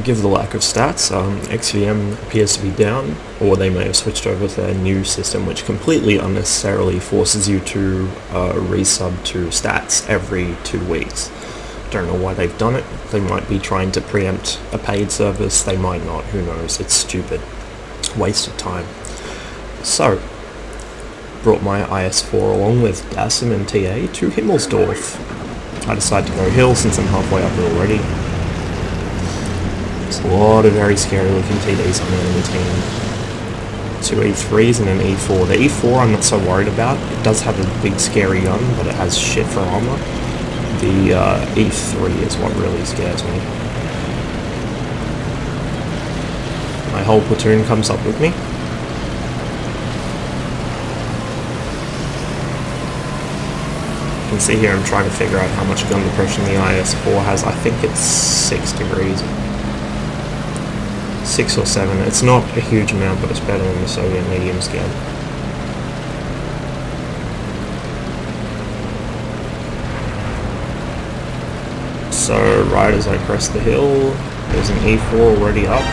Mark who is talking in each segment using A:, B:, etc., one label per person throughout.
A: Given the lack of stats, XVM appears to be down, or they may have switched over to their new system, which completely unnecessarily forces you to resub to stats every 2 weeks. Don't know why they've done it. They might be trying to preempt a paid service, they might not, who knows. It's stupid. Waste of time. So, brought my IS-4 along with Dasim and TA to Himmelsdorf. I decided to go hill since I'm halfway up hill already. There's a lot of very scary looking TDs on the enemy team. 2 E3s and an E4. The E4 I'm not so worried about. It does have a big scary gun, but it has shit for armor. The E3 is what really scares me. My whole platoon comes up with me. You can see here I'm trying to figure out how much gun depression the IS-4 has. I think it's 6 degrees. 6 or 7. It's not a huge amount, but it's better than the Soviet medium scale. So right as I crest the hill, there's an E4 already up.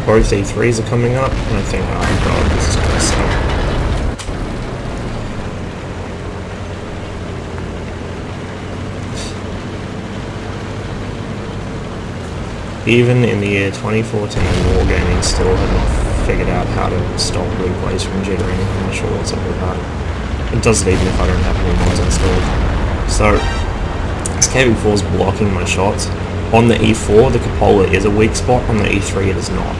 A: Both E3s are coming up, and I think, oh god, this is gonna suck. Even in the year 2014, Wargaming still had not figured out how to stop replays from jittering. I'm not sure what's up with that. It does it even if I don't have any mods installed. So, this KV4 is blocking my shots. On the E4, the cupola is a weak spot, on the E3 it is not.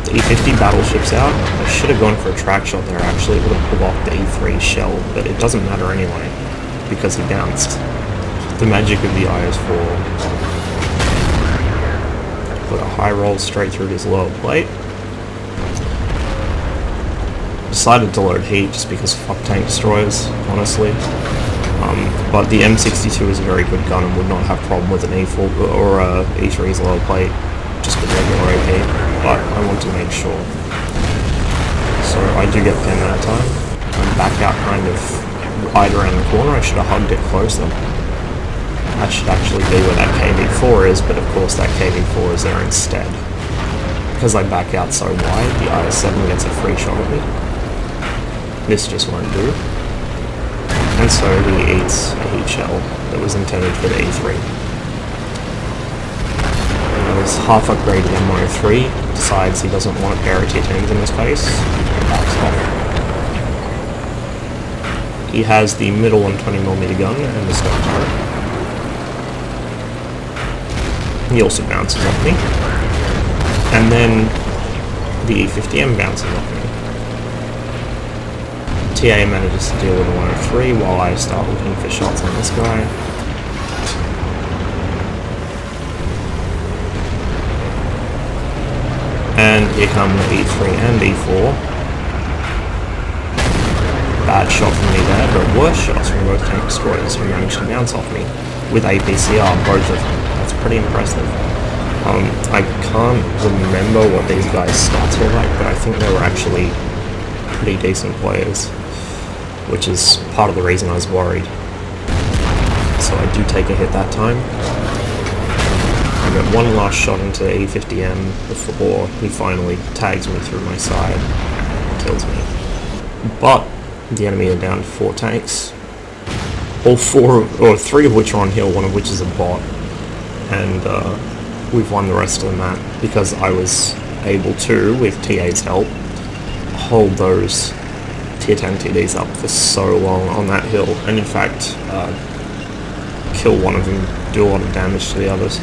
A: The E50 battleship's out. I should have gone for a track shot there actually, it would have blocked the E3 shell, but it doesn't matter anyway, because he bounced. The magic of the IS-4. Put a high roll straight through his lower plate. Decided to load heat just because fuck tank destroyers, honestly. But the M62 is a very good gun and would not have a problem with an E4 or a E3's lower plate, just with regular AP, but I want to make sure. So I do get pinned that time. I'm back out kind of wide around the corner. I should have hugged it closer. That should actually be where that KV4 is, but of course that KV4 is there instead. Because I back out so wide, the IS-7 gets a free shot at me. This just won't do. And so he eats a heat shell that was intended for the E3. And his half upgraded M103 decides he doesn't want a pair of T10s in his face, and backs off. He has the middle 120mm gun and the stock turret. He also bounces off me, and then the E50M bounces off me. TA manages to deal with the 103 while I start looking for shots on this guy. And here come the E3 and E4. Bad shot from me there, but worse shots from both tank destroyers who managed to bounce off me with APCR, both of them. That's pretty impressive. I can't remember what these guys' stats were like, but I think they were actually pretty decent players, which is part of the reason I was worried. So I do take a hit that time. I get one last shot into E50M before he finally tags me through my side and kills me. But the enemy are down to 4 tanks. All 4, or 3 of which are on hill, one of which is a bot. And we've won the rest of the map because I was able to, with TA's help, hold those tier 10 TDs up for so long on that hill, and in fact kill one of them, do a lot of damage to the others.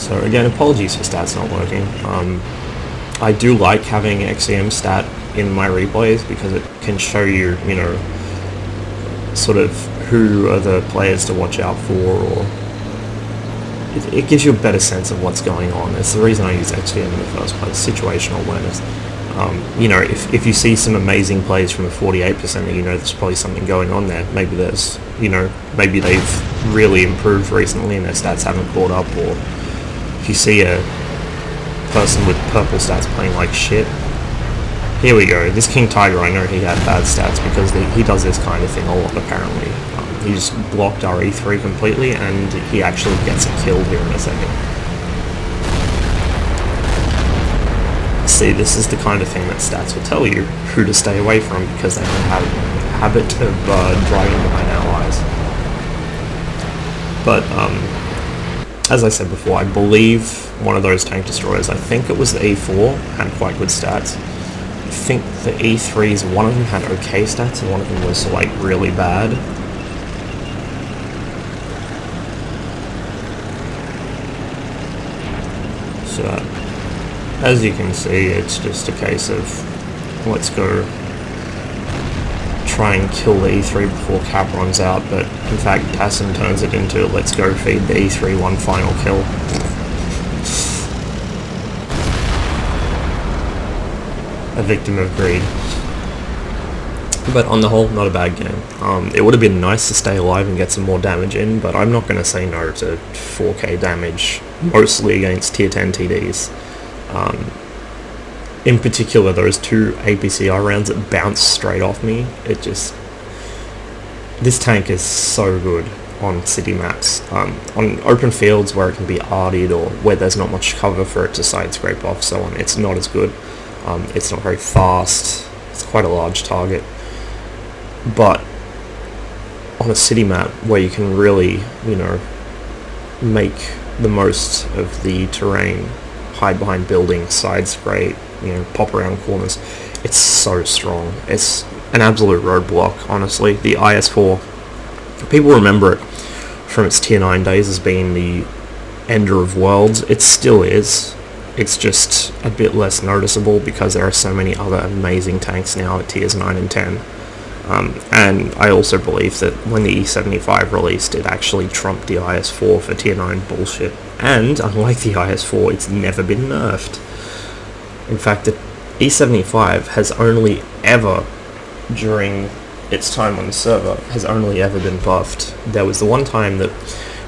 A: So again, apologies for stats not working. I do like having XCM stat in my replays because it can show you, you know, sort of who are the players to watch out for, or it gives you a better sense of what's going on. It's the reason I use XVM in the first place, situational awareness. You know, if you see some amazing plays from a 48%, you know there's probably something going on there. Maybe there's, you know, maybe they've really improved recently and their stats haven't caught up, or if you see a person with purple stats playing like shit, Here we go. This King Tiger, I know he had bad stats because he does this kind of thing a lot, apparently. He just blocked our E3 completely, and he actually gets it killed here in a second. See, this is the kind of thing that stats will tell you who to stay away from, because they have a habit of driving behind allies. But, as I said before, I believe one of those tank destroyers, I think it was the E4, had quite good stats. I think the E3s, one of them had okay stats and one of them was like really bad. So, as you can see, it's just a case of let's go try and kill the E3 before Cap runs out, but in fact Tassin turns it into let's go feed the E3 one final kill. A victim of greed. But on the whole, not a bad game. It would have been nice to stay alive and get some more damage in, but I'm not going to say no to 4k damage, mostly against tier 10 TDs. In particular, those 2 APCR rounds that bounce straight off me, this tank is so good on city maps. On open fields where it can be artied or where there's not much cover for it to side scrape off, so on, it's not as good. It's not very fast, it's quite a large target. But on a city map where you can really, make the most of the terrain, hide behind buildings, side scrape, pop around corners, it's so strong. It's an absolute roadblock, honestly. The IS-4, people remember it from its tier 9 days as being the ender of worlds. It still is. It's just a bit less noticeable because there are so many other amazing tanks now at tiers 9 and 10. And I also believe that when the E75 released, it actually trumped the IS-4 for tier 9 bullshit. And unlike the IS-4, it's never been nerfed. In fact, the E75 has only ever, during its time on the server, has only ever been buffed. There was the one time that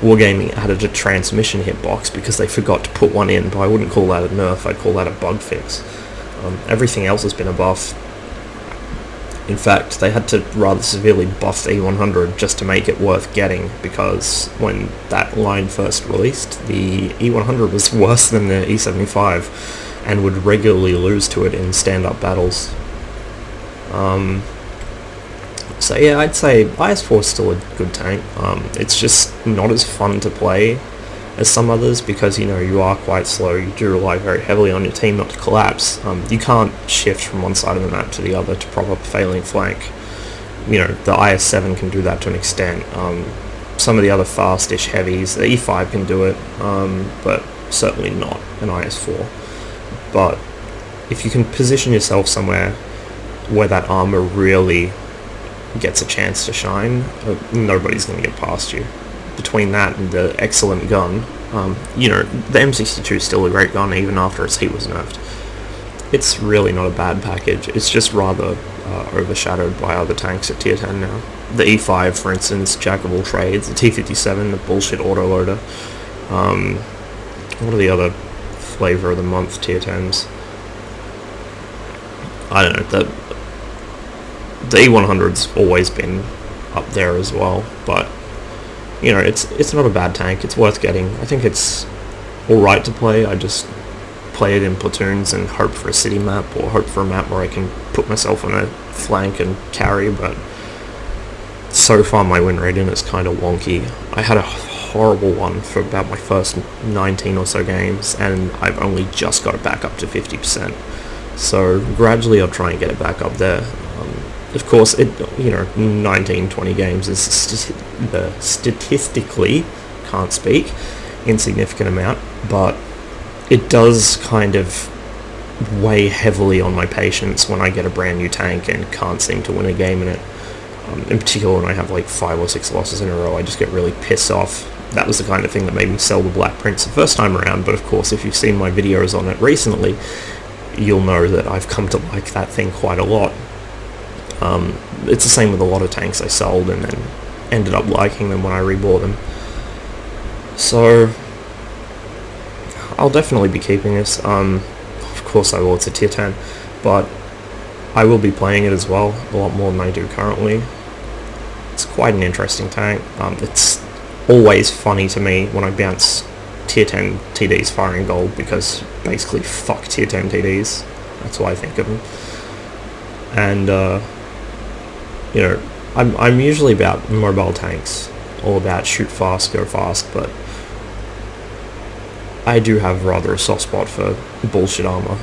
A: Wargaming added a transmission hitbox because they forgot to put one in, but I wouldn't call that a nerf, I'd call that a bug fix. Everything else has been a buff. In fact, they had to rather severely buff the E100 just to make it worth getting, because when that line first released, the E100 was worse than the E75 and would regularly lose to it in stand-up battles. So yeah, I'd say IS-4 is still a good tank. It's just not as fun to play as some others because, you are quite slow. You do rely very heavily on your team not to collapse. You can't shift from one side of the map to the other to prop up a failing flank. The IS-7 can do that to an extent. Some of the other fast-ish heavies, the E5 can do it, but certainly not an IS-4. But if you can position yourself somewhere where that armor really gets a chance to shine, nobody's going to get past you. Between that and the excellent gun, the M62 is still a great gun even after its heat was nerfed. It's really not a bad package, it's just rather overshadowed by other tanks at tier 10 now. The E5, for instance, jack of all trades, the T57, the bullshit autoloader. What are the other flavor of the month tier 10s? I don't know, the E100's always been up there as well, but it's not a bad tank. It's worth getting. I think it's alright to play. I just play it in platoons and hope for a city map, or hope for a map where I can put myself on a flank and carry, but so far my win rate in it's kind of wonky. I had a horrible one for about my first 19 or so games, and I've only just got it back up to 50%. So gradually I'll try and get it back up there. Of course, 19, 20 games is statistically, can't speak, insignificant amount, but it does kind of weigh heavily on my patience when I get a brand new tank and can't seem to win a game in it. In particular, when I have like 5 or 6 losses in a row, I just get really pissed off. That was the kind of thing that made me sell the Black Prince the first time around, but of course, if you've seen my videos on it recently, you'll know that I've come to like that thing quite a lot. It's the same with a lot of tanks I sold and then ended up liking them when I rebought them. So I'll definitely be keeping this. Of course I will, it's a tier 10, but I will be playing it as well, a lot more than I do currently. It's quite an interesting tank. It's always funny to me when I bounce tier 10 TDs firing gold, because basically fuck tier 10 TDs. That's what I think of them. And you know, I'm usually about mobile tanks, all about shoot fast, go fast, but I do have rather a soft spot for bullshit armor.